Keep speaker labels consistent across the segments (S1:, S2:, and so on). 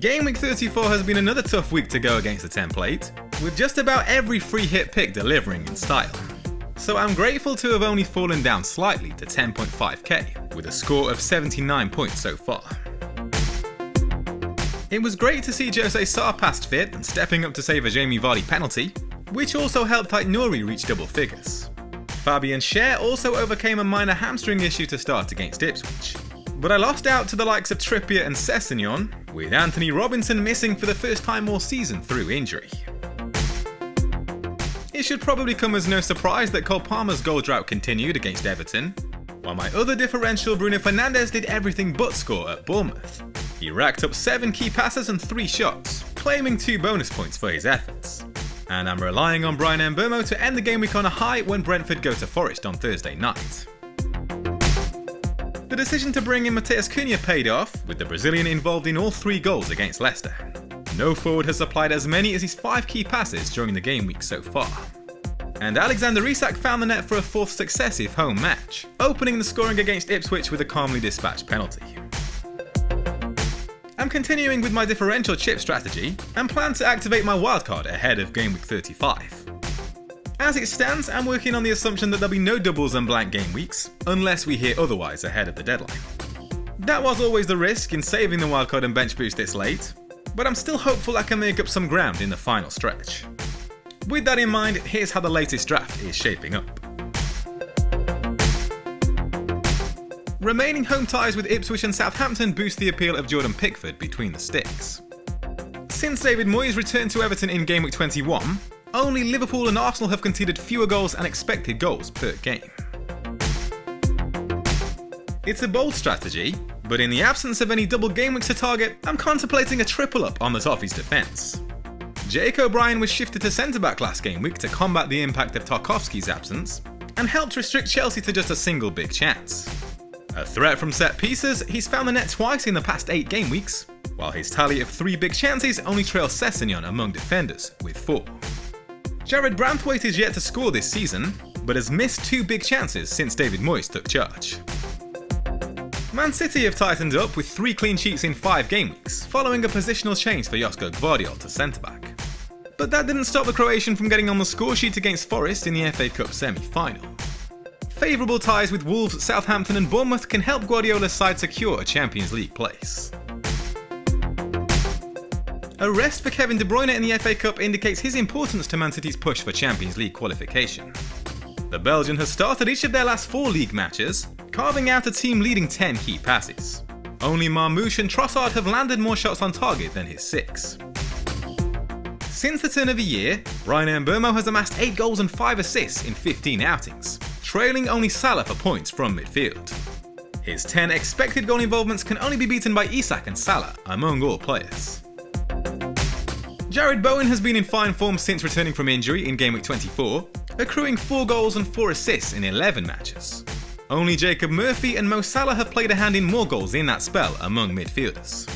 S1: Gameweek 34 has been another tough week to go against the template, with just about every free hit pick delivering in style. So I'm grateful to have only fallen down slightly to 10.5k, with a score of 79 points so far. It was great to see Jose Sarr past fit and stepping up to save a Jamie Vardy penalty, which also helped Nuri reach double figures. Fabian Schär also overcame a minor hamstring issue to start against Ipswich. But I lost out to the likes of Trippier and Sessegnon, with Anthony Robinson missing for the first time all season through injury. It should probably come as no surprise that Cole Palmer's goal drought continued against Everton, while my other differential Bruno Fernandes did everything but score at Bournemouth. He racked up 7 key passes and 3 shots, claiming 2 bonus points for his efforts. And I'm relying on Bruyne and Mbeumo to end the game week on a high when Brentford go to Forest on Thursday night. The decision to bring in Matheus Cunha paid off, with the Brazilian involved in all 3 goals against Leicester. No forward has supplied as many as his 5 key passes during the game week so far. And Alexander Isak found the net for a 4th successive home match, opening the scoring against Ipswich with a calmly dispatched penalty. I'm continuing with my differential chip strategy and plan to activate my wildcard ahead of Gameweek 35. As it stands, I'm working on the assumption that there'll be no doubles and blank game weeks, unless we hear otherwise ahead of the deadline. That was always the risk in saving the wildcard and bench boost this late, but I'm still hopeful I can make up some ground in the final stretch. With that in mind, here's how the latest draft is shaping up. Remaining home ties with Ipswich and Southampton boost the appeal of Jordan Pickford between the sticks. Since David Moyes returned to Everton in Gameweek 21, only Liverpool and Arsenal have conceded fewer goals and expected goals per game. It's a bold strategy, but in the absence of any double game weeks to target, I'm contemplating a triple up on the Toffees' defence. Jake O'Brien was shifted to centre-back last game week to combat the impact of Tarkowski's absence, and helped restrict Chelsea to just a single big chance. A threat from set pieces, he's found the net twice in the past 8 game weeks, while his tally of 3 big chances only trails Sessegnon among defenders, with 4. Jarrod Bowen is yet to score this season, but has missed 2 big chances since David Moyes took charge. Man City have tightened up with 3 clean sheets in 5 game weeks, following a positional change for Josko Gvardiol to centre-back. But that didn't stop the Croatian from getting on the score sheet against Forest in the FA Cup semi-final. Favourable ties with Wolves, Southampton and Bournemouth can help Guardiola's side secure a Champions League place. A rest for Kevin De Bruyne in the FA Cup indicates his importance to Man City's push for Champions League qualification. The Belgian has started each of their last 4 league matches, carving out a team leading 10 key passes. Only Marmoush and Trossard have landed more shots on target than his 6. Since the turn of the year, Bruyne and Mbeumo has amassed 8 goals and 5 assists in 15 outings, trailing only Salah for points from midfield. His 10 expected goal involvements can only be beaten by Isak and Salah among all players. Jarrod Bowen has been in fine form since returning from injury in Gameweek 24, accruing 4 goals and 4 assists in 11 matches. Only Jacob Murphy and Mo Salah have played a hand in more goals in that spell among midfielders.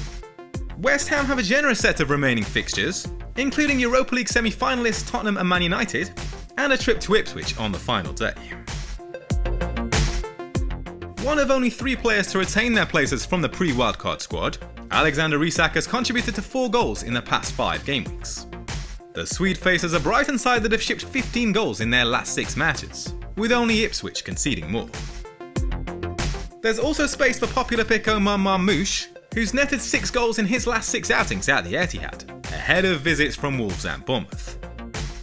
S1: West Ham have a generous set of remaining fixtures, including Europa League semi-finalists Tottenham and Man United, and a trip to Ipswich on the final day. One of only 3 players to retain their places from the pre-wildcard squad, Alexander Isak has contributed to 4 goals in the past 5 game weeks. The Swede faces a Brighton side that have shipped 15 goals in their last 6 matches, with only Ipswich conceding more. There's also space for popular pick Omar Marmoush, who's netted 6 goals in his last 6 outings at the Etihad, ahead of visits from Wolves and Bournemouth.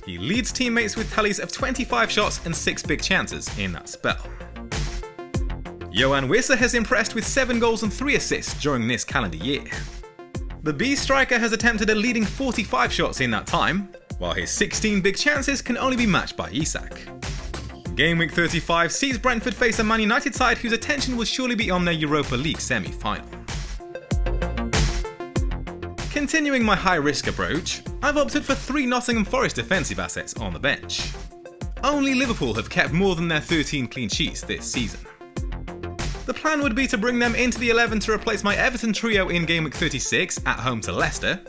S1: He leads teammates with tallies of 25 shots and 6 big chances in that spell. Yohan Wissa has impressed with 7 goals and 3 assists during this calendar year. The B striker has attempted a leading 45 shots in that time, while his 16 big chances can only be matched by Isak. Gameweek 35 sees Brentford face a Man United side whose attention will surely be on their Europa League semi-final. Continuing my high-risk approach, I've opted for 3 Nottingham Forest defensive assets on the bench. Only Liverpool have kept more than their 13 clean sheets this season. The plan would be to bring them into the 11 to replace my Everton trio in Gameweek 36 at home to Leicester,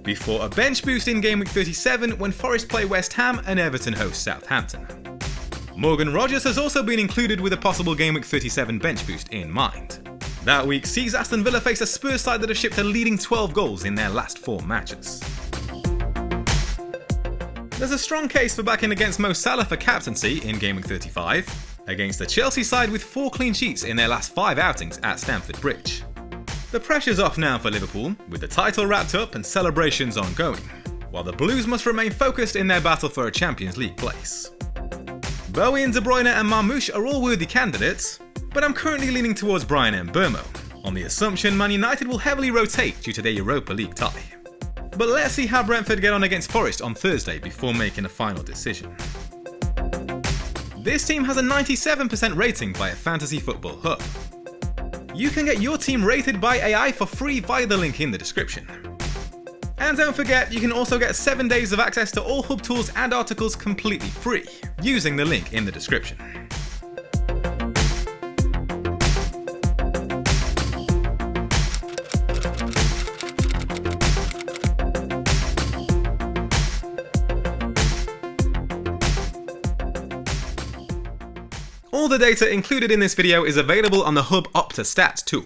S1: before a bench boost in Gameweek 37 when Forest play West Ham and Everton host Southampton. Morgan Rogers has also been included with a possible Gameweek 37 bench boost in mind. That week sees Aston Villa face a Spurs side that have shipped a leading 12 goals in their last 4 matches. There's a strong case for backing against Mo Salah for captaincy in Gameweek 35, against the Chelsea side with 4 clean sheets in their last 5 outings at Stamford Bridge. The pressure's off now for Liverpool, with the title wrapped up and celebrations ongoing, while the Blues must remain focused in their battle for a Champions League place. Bowen, De Bruyne and Marmoush are all worthy candidates, but I'm currently leaning towards Bruyne and Mbeumo, on the assumption Man United will heavily rotate due to their Europa League tie. But let's see how Brentford get on against Forest on Thursday before making a final decision. This team has a 97% rating by a Fantasy Football Hub. You can get your team rated by AI for free via the link in the description. And don't forget, you can also get 7 days of access to all Hub tools and articles completely free, using the link in the description. All the data included in this video is available on the Hub Opta Stats tool.